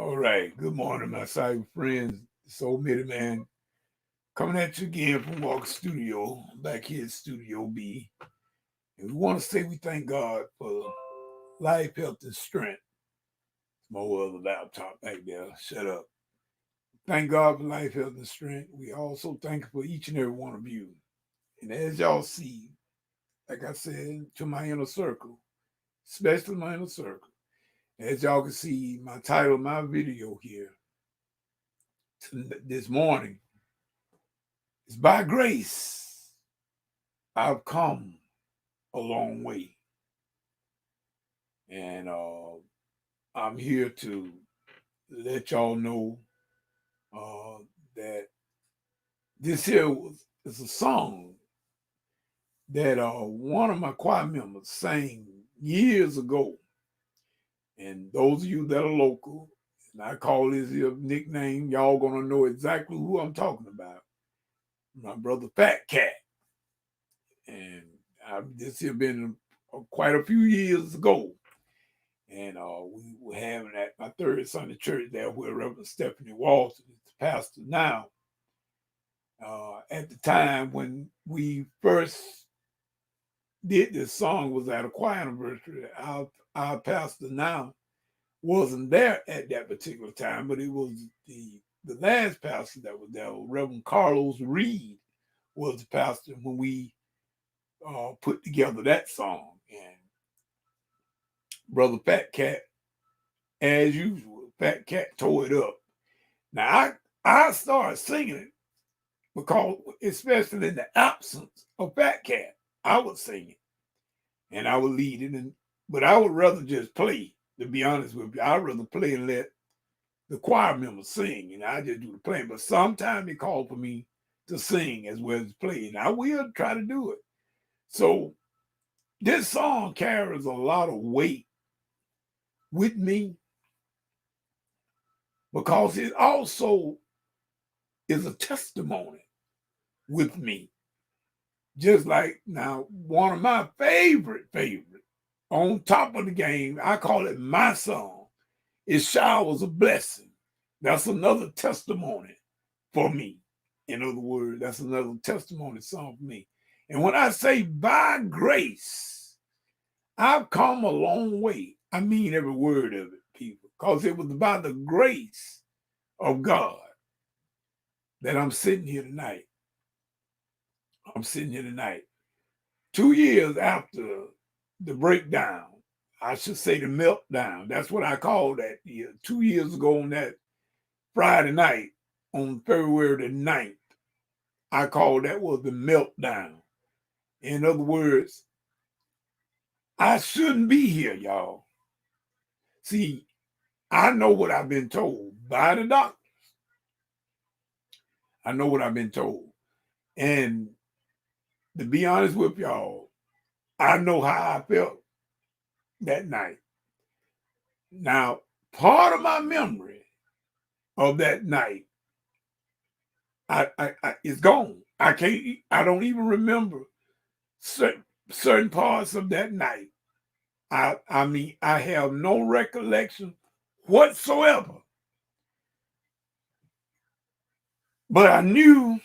All right. Good morning, my cyber friends. Soul Midi Man coming at you again from Walker Studio, back here at Studio B. And we want to say we thank God for life, health, and strength. My other laptop back there. Shut up. Thank God for life, health, and strength. We also thank you for each and every one of you. And as y'all see, like I said, to my inner circle, especially my inner circle, as y'all can see, my title of my video here this morning is By Grace I've Come a Long Way. And I'm here to let y'all know uh, that this here is a song that one of my choir members sang years ago. And those of you that are local, and I call this here nickname, y'all gonna know exactly who I'm talking about. My brother Fat Cat. And this here been quite a few years ago. And we were having at my third Sunday church there where Reverend Stephanie Walton is the pastor now. At the time when we first did this song was at a choir anniversary. Our pastor now wasn't there at that particular time, but it was the last pastor that was there, Reverend Carlos Reed was the pastor when we put together that song. And Brother Fat Cat, as usual, Fat Cat tore it up. Now I started singing it because, especially in the absence of Fat Cat, I would sing it and I would lead it. But I would rather just play. To be honest with you, I'd rather play and let the choir members sing, and I just do the playing. But sometimes they call for me to sing as well as play, and I will try to do it. So this song carries a lot of weight with me because it also is a testimony with me. Just like now, one of my favorite on top of the game, I call it my song, is Showers of Blessing. That's another testimony for me. In other words, that's another testimony song for me. And when I say by grace, I've come a long way. I mean every word of it, people, because it was by the grace of God that I'm sitting here tonight. I'm sitting here tonight. 2 years after the breakdown, I should say the meltdown. That's what I call that. 2 years ago on that Friday night, on February the 9th, I called that was the meltdown. In other words, I shouldn't be here, y'all. See, I know what I've been told by the doctor. I know what I've been told. And to be honest with y'all, I know how I felt that night. Now, part of my memory of that night, I is gone. I don't even remember certain parts of that night. I mean, I have no recollection whatsoever. But I knew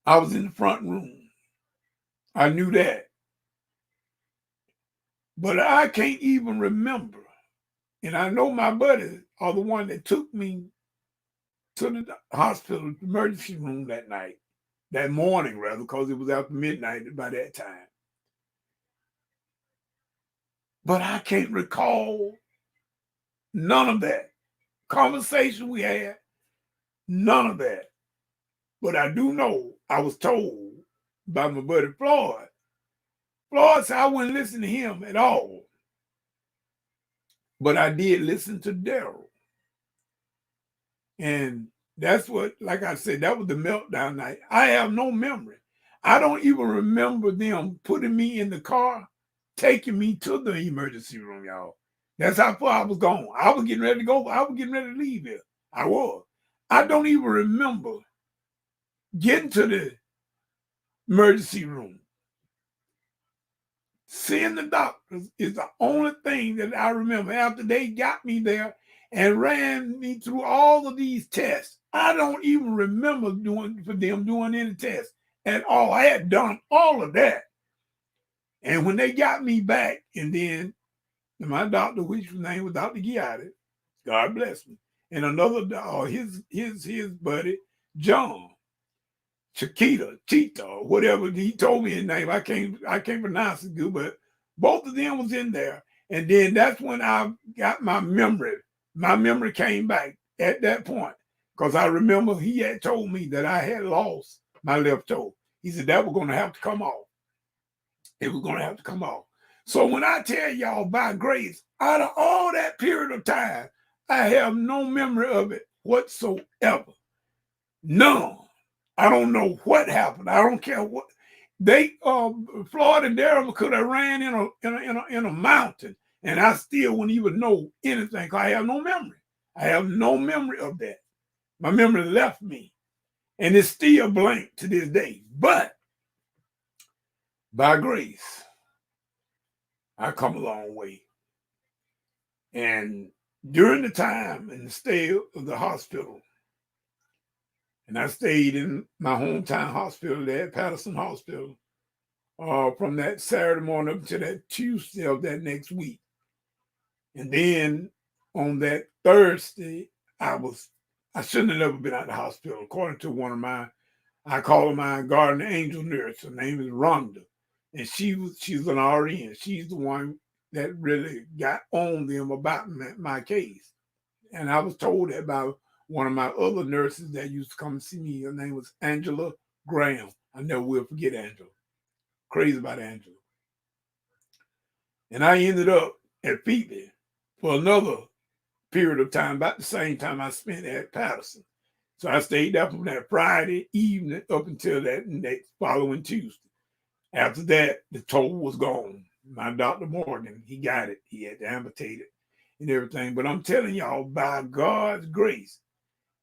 I was in the front room. I knew that. But I can't even remember. And I know my buddies are the one that took me to the hospital emergency room that night, that morning rather, because it was after midnight by that time. But I can't recall none of that conversation we had, none of that. But I do know I was told by my buddy Floyd. Floyd said I wouldn't listen to him at all. But I did listen to Daryl. And that's what, like I said, that was the meltdown night. I have no memory. I don't even remember them putting me in the car, taking me to the emergency room, y'all. That's how far I was gone. I was getting ready to go. I was getting ready to leave here. I was. I don't even remember getting to the emergency room. Seeing the doctors is the only thing that I remember after they got me there and ran me through all of these tests. I don't even remember doing any tests at all. I had done all of that. And when they got me back, and then my doctor, which his name was Dr. Giatti, God bless me, and another his buddy, John, Cheetah, whatever he told me his name. I can't pronounce it good, but both of them was in there. And then that's when I got my memory. My memory came back at that point. Because I remember he had told me that I had lost my left toe. He said that was gonna have to come off. It was gonna have to come off. So when I tell y'all by grace, out of all that period of time, I have no memory of it whatsoever. None. I don't know what happened. I don't care what they Floyd and Daryl could have ran in a mountain, and I still wouldn't even know anything because I have no memory. I have no memory of that. My memory left me, and it's still blank to this day. But by grace, I come a long way. And during the time in the stay of the hospital, and I stayed in my hometown hospital there at Patterson Hospital from that Saturday morning up to that Tuesday of that next week. And then on that Thursday, I shouldn't have never been out of the hospital. According to I call her my guardian angel nurse. Her name is Rhonda. And she's an RN. She's the one that really got on them about my case. And I was told that by one of my other nurses that used to come see me. Her name was Angela Graham. I never will forget Angela. Crazy about Angela. And I ended up at Phoebe for another period of time, about the same time I spent at Patterson. So I stayed there from that Friday evening up until that next following Tuesday. After that, the toe was gone. My Dr. Morgan, he got it. He had to amputate it and everything. But I'm telling y'all, by God's grace,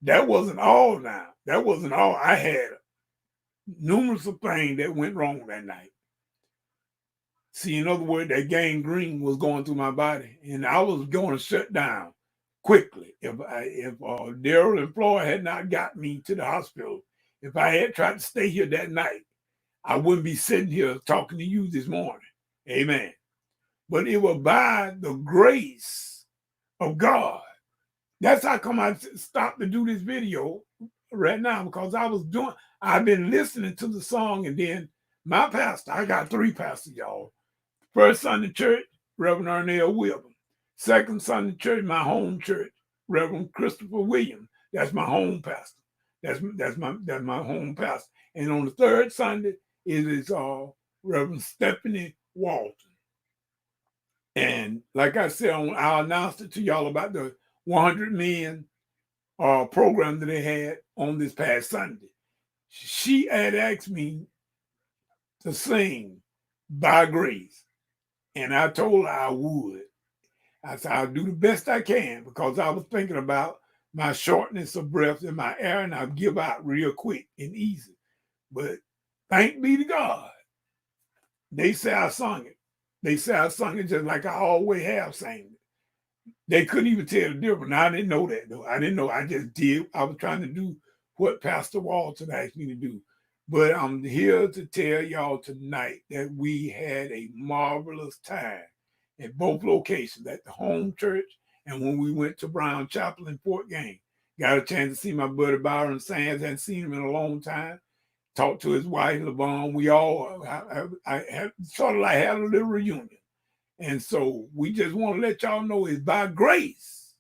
that wasn't all now. That wasn't all. I had numerous of things that went wrong that night. See, in other words, that gangrene was going through my body, and I was going to shut down quickly. If Daryl and Floyd had not got me to the hospital, if I had tried to stay here that night, I wouldn't be sitting here talking to you this morning. Amen. But it was by the grace of God. That's how come I stopped to do this video right now, because I've been listening to the song, and then my pastor, I got 3 pastors, y'all. First Sunday church, Reverend Ernell Williams. Second Sunday church, my home church, Reverend Christopher Williams. That's my home pastor. That's my home pastor. And on the third Sunday, it is Reverend Stephanie Walton. And like I said, I announced it to y'all about the 100 Men program that they had on this past Sunday. She had asked me to sing By Grace. And I told her I would. I said, I'll do the best I can, because I was thinking about my shortness of breath in my air, and I'll give out real quick and easy. But thank be to God, they say I sung it. They say I sung it just like I always have sang it. They couldn't even tell the difference. Now, I didn't know that, though. I didn't know. I just did. I was trying to do what Pastor Walton asked me to do. But I'm here to tell y'all tonight that we had a marvelous time at both locations, at the home church and when we went to Brown Chapel in Fort Gaines. Got a chance to see my buddy Byron Sands. Hadn't seen him in a long time. Talked to his wife, LaVon. We all I had sort of like had a little reunion. And so we just want to let y'all know it's by grace,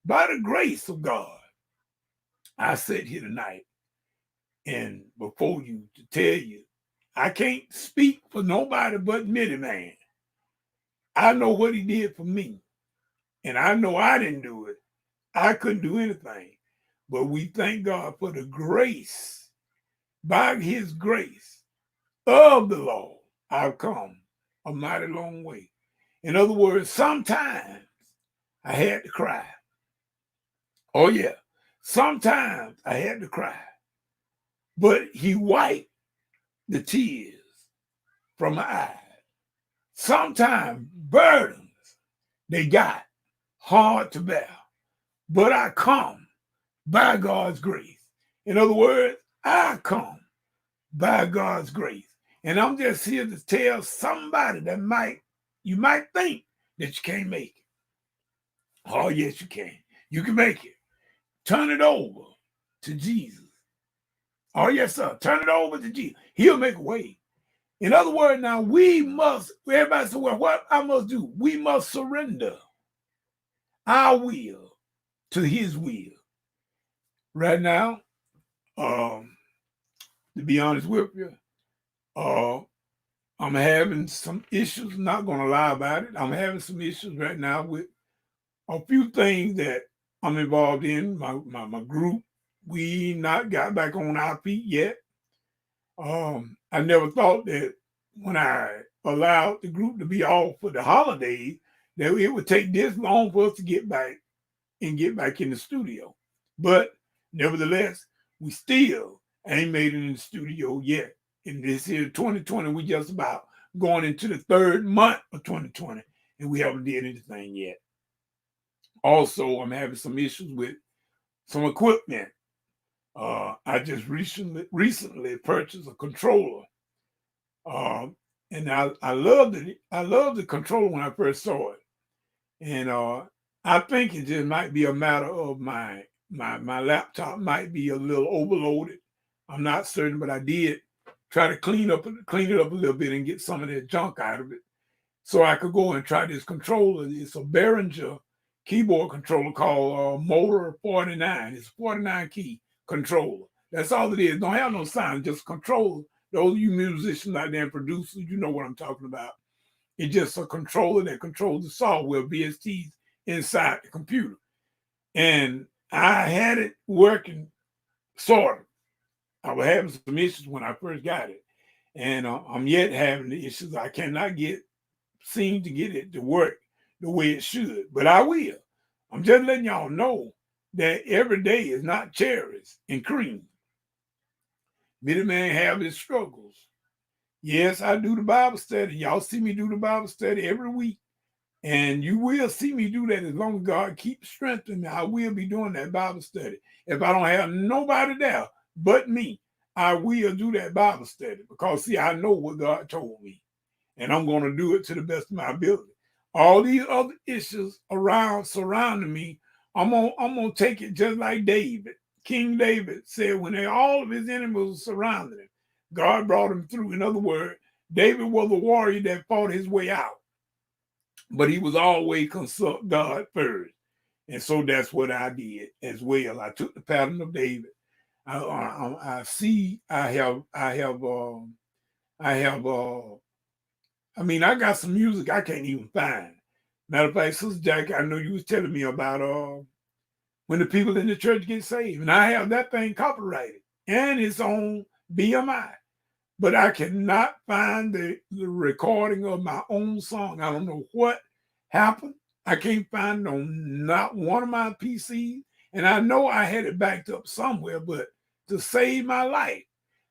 by the grace of God, I sit here tonight and before you to tell you, I can't speak for nobody but Many Man. I know what he did for me. And I know I didn't do it. I couldn't do anything. But we thank God for the grace. By his grace of the Lord, I've come a mighty long way. In other words, sometimes I had to cry. Oh, yeah. Sometimes I had to cry. But he wiped the tears from my eyes. Sometimes burdens they got hard to bear, but I come by God's grace. In other words, I come by God's grace. And I'm just here to tell somebody that you might think that you can't make it. Oh, yes, you can. You can make it. Turn it over to Jesus. Oh, yes, sir. Turn it over to Jesus. He'll make a way. In other words, now everybody said, well, what I must do? We must surrender our will to his will. Right now, to be honest with you, I'm having some issues, not going to lie about it. I'm having some issues right now with a few things that I'm involved in. My group, we not got back on our feet yet. I never thought that when I allowed the group to be off for the holidays, that it would take this long for us to get back in the studio. But nevertheless, we still ain't made it in the studio yet. In this year, 2020, we just about going into the third month of 2020, and we haven't did anything yet. Also, I'm having some issues with some equipment. I just recently purchased a controller, and I loved it. I loved the controller when I first saw it, and I think it just might be a matter of my laptop might be a little overloaded. I'm not certain, but I did try to clean it up a little bit and get some of that junk out of it, so I could go and try this controller. It's a Behringer keyboard controller called Motor 49. It's a 49 key controller. That's all it is. Don't have no sound, just control. Those of you musicians out there and producers, you know what I'm talking about. It's just a controller that controls the software, VSTs, inside the computer. And I had it working, sort of. I was having some issues when I first got it. And I'm yet having the issues. I cannot seem to get it to work the way it should. But I will. I'm just letting y'all know that every day is not cherries and cream. Many men have his struggles. Yes, I do the Bible study. Y'all see me do the Bible study every week. And you will see me do that as long as God keeps strengthening me. I will be doing that Bible study. If I don't have nobody there but me, I will do that Bible study because, see, I know what God told me. And I'm going to do it to the best of my ability. All these other issues surrounding me, I'm gonna take it just like David. King David said when all of his enemies were surrounding him, God brought him through. In other words, David was a warrior that fought his way out, but he was always consult God first. And so that's what I did as well. I took the pattern of David. I got some music I can't even find. Matter of fact, Sister Jackie, I know you was telling me about when the people in the church get saved. And I have that thing copyrighted and it's on BMI. But I cannot find the recording of my own song. I don't know what happened. I can't find it on not one of my PCs. And I know I had it backed up somewhere, but to save my life,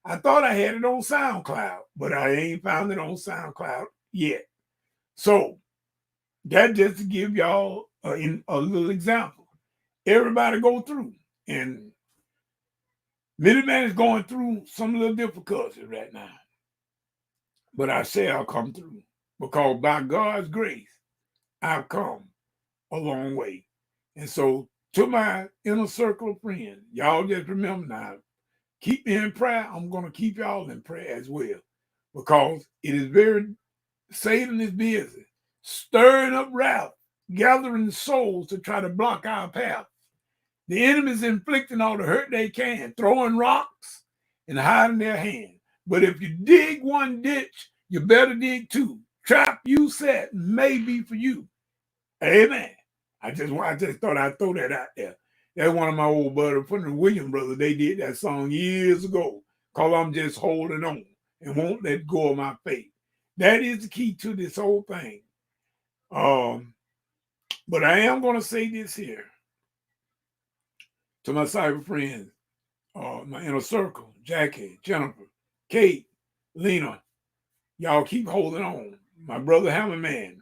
I thought I had it on SoundCloud, but I ain't found it on SoundCloud yet. So that just to give y'all a little example. Everybody go through, and Minuteman is going through some little difficulties right now. But I say I'll come through because by God's grace, I've come a long way. And so to my inner circle of friends, y'all just remember now, keep me in prayer. I'm going to keep y'all in prayer as well because it is Satan is busy stirring up wrath, gathering souls to try to block our path. The enemy's inflicting all the hurt they can, throwing rocks and hiding their hand. But if you dig one ditch, you better dig two. Trap you set may be for you. Amen. I just thought I'd throw that out there. That's one of my old buddies from the Williams brothers. They did that song years ago called I'm Just Holding On and Won't Let Go of My Faith. That is the key to this whole thing. But I am going to say this here to my cyber friends, my inner circle, Jackie, Jennifer, Kate, Lena. Y'all keep holding on. my brother Hammerman,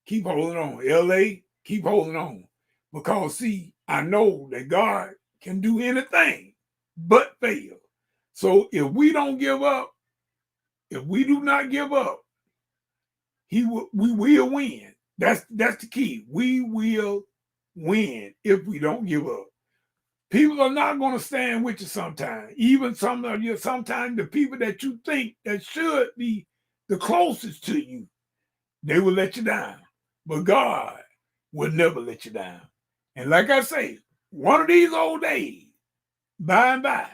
keep holding on. LA, keep holding on. Because see, I know that God can do anything but fail. So if we don't give up, if we do not give up, we will win. That's the key. We will win if we don't give up. People are not going to stand with you sometimes. Even sometimes the people that you think that should be the closest to you, they will let you down. But God will never let you down. And like I say, one of these old days, by and by,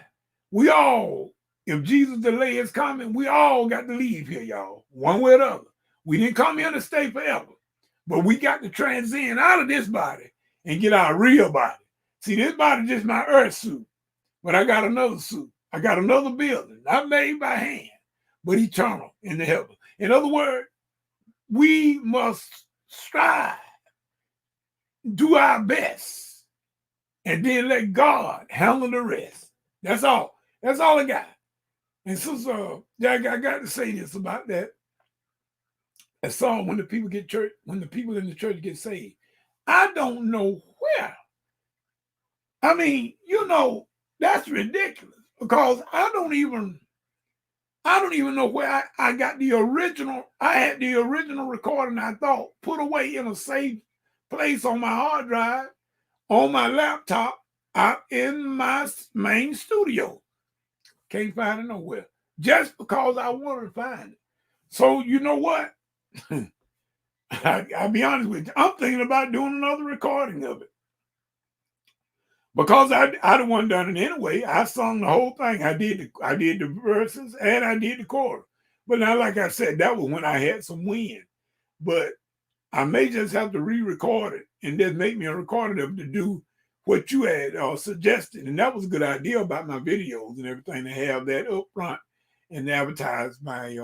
we all, if Jesus delay is coming, we all got to leave here, y'all, one way or the other. We didn't come here to stay forever, but we got to transcend out of this body and get our real body. See, this body is just my earth suit, but I got another suit. I got another building, not made by hand, but eternal in the heaven. In other words, we must strive, do our best, and then let God handle the rest. That's all. That's all I got. And so, I got to say this about that song, when the people in the church get saved. I don't know where. I mean, that's ridiculous, because I don't even know where I got the original. I had the original recording, I thought, put away in a safe place on my hard drive, on my laptop, out in my main studio. Can't find it nowhere, just because I wanted to find it. So you know what? I'll be honest with you. I'm thinking about doing another recording of it, because I the one done it anyway. I sung the whole thing. I did the verses and I did the chorus. But now, like I said, that was when I had some wind. But I may just have to re-record it and just make me a recording of it to do what you had suggested. And that was a good idea about my videos and everything, to have that up front and advertise my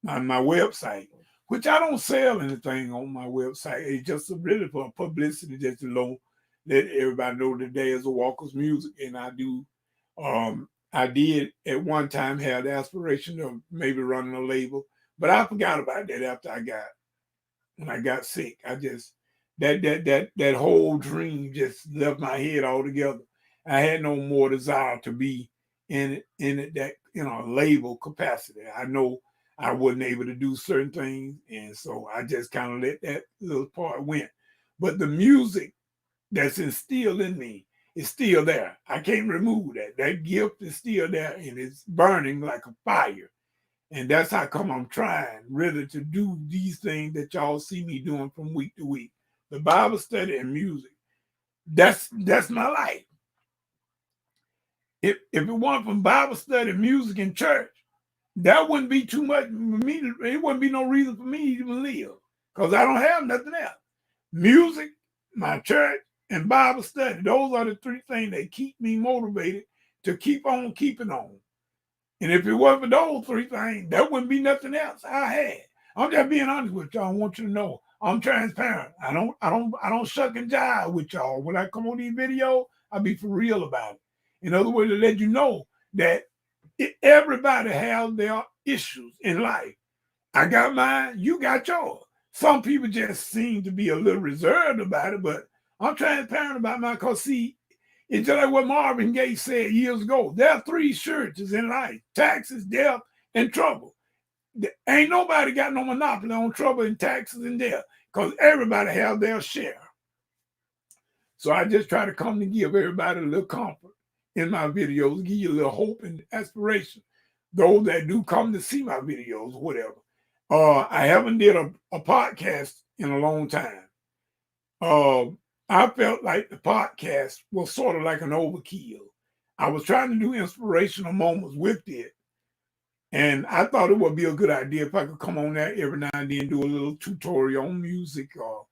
my website, which I don't sell anything on my website. It's just really for publicity, just to let everybody know that there's a Walker's Music, and I do. I did at one time have the aspiration of maybe running a label, but I forgot about that after when I got sick. I just that whole dream just left my head altogether. I had no more desire to be in that label capacity. I know I wasn't able to do certain things, and so I just kind of let that little part went. But the music that's instilled in me is still there. I can't remove that. That gift is still there, and it's burning like a fire. And that's how come I'm trying really to do these things that y'all see me doing from week to week. The Bible study and music. That's my life. If it weren't from Bible study, music, and church, that wouldn't be too much for me. It wouldn't be no reason for me to even live, because I don't have nothing else. Music, my church, and Bible study. Those are the three things that keep me motivated to keep on keeping on. And if it wasn't for those three things, there wouldn't be nothing else I had. I'm just being honest with y'all. I want you to know I'm transparent. I don't shuck and jive with y'all. When I come on these videos, I'll be for real about it. In other words, to let you know that everybody has their issues in life. I got mine, you got yours. Some people just seem to be a little reserved about it, but I'm transparent about mine, because see, it's just like what Marvin Gaye said years ago. There are three searches in life: taxes, death, and trouble. Ain't nobody got no monopoly on trouble and taxes and death, because everybody has their share. So I just try to come to give everybody a little comfort in my videos, give you a little hope and aspiration. Those that do come to see my videos or whatever. I haven't did a podcast in a long time. I felt like the podcast was sort of like an overkill. I was trying to do inspirational moments with it, and I thought it would be a good idea if I could come on there every now and then, do a little tutorial on music, or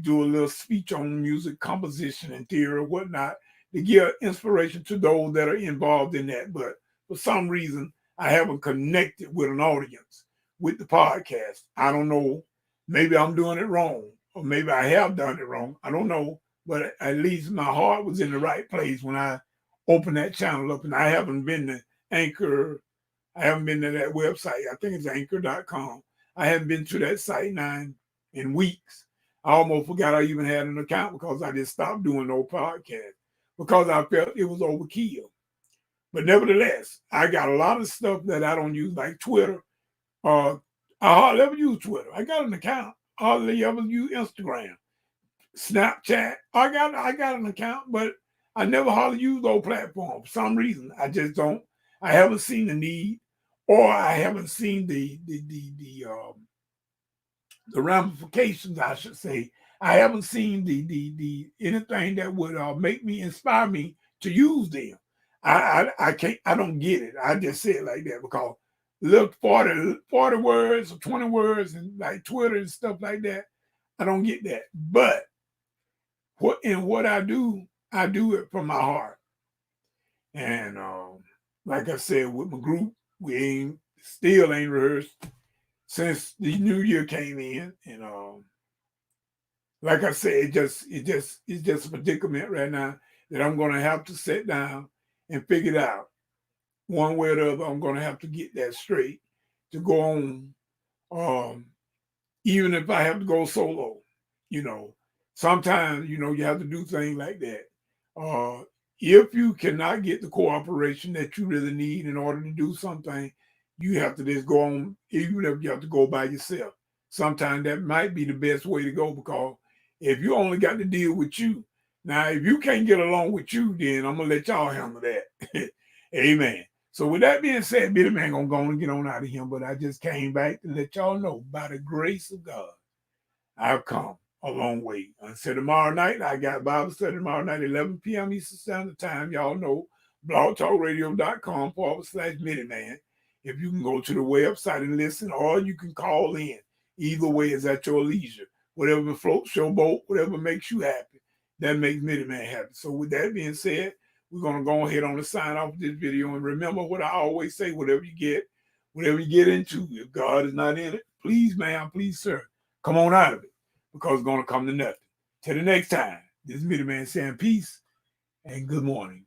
do a little speech on music composition and theory or whatnot, to give inspiration to those that are involved in that. But for some reason, I haven't connected with an audience with the podcast. I don't know. Maybe I'm doing it wrong, or maybe I have done it wrong. I don't know. But at least my heart was in the right place when I opened that channel up. And I haven't been to Anchor. I haven't been to that website. I think it's anchor.com. I haven't been to that site now in weeks. I almost forgot I even had an account because I just stopped doing no podcast because I felt it was overkill. But nevertheless, I got a lot of stuff that I don't use, like Twitter. I hardly ever use Twitter. I got an account. I hardly ever use Instagram, Snapchat. I got an account, but I never hardly use those platforms. For some reason, I just don't. I haven't seen the need, or I haven't seen the ramifications, I should say. I haven't seen the anything that would make me inspire me to use them. I can't, I don't get it. I just say it like that because look 40 words or 20 words and like Twitter and stuff like that. I don't get that. But what I do it from my heart. And like I said, with my group, we still ain't rehearsed since the new year came in. And like I said, it's just a predicament right now that I'm gonna have to sit down and figure it out. One way or the other, I'm gonna have to get that straight to go on. Um, Even if I have to go solo, you know, sometimes you have to do things like that. Uh, if you cannot get the cooperation that you really need in order to do something, you have to just go on, even if you have to go by yourself. Sometimes that might be the best way to go because if you only got to deal with you, now if you can't get along with you, then I'm gonna let y'all handle that. Amen. So with that being said, Billy Man gonna go on and get on out of here, but I just came back to let y'all know by the grace of God, I've come a long way. Until tomorrow night, I got Bible study tomorrow night, 11 p.m. Eastern Standard Time. Y'all know blogtalkradio.com/Miniman. If you can go to the website and listen, or you can call in. Either way is at your leisure. Whatever floats your boat, whatever makes you happy, that makes Miniman happy. So with that being said, we're going to go ahead on and sign off this video. And remember what I always say, whatever you get into, if God is not in it, please, ma'am, please, sir, come on out of it because it's going to come to nothing. Till the next time, this is Miniman saying peace and good morning.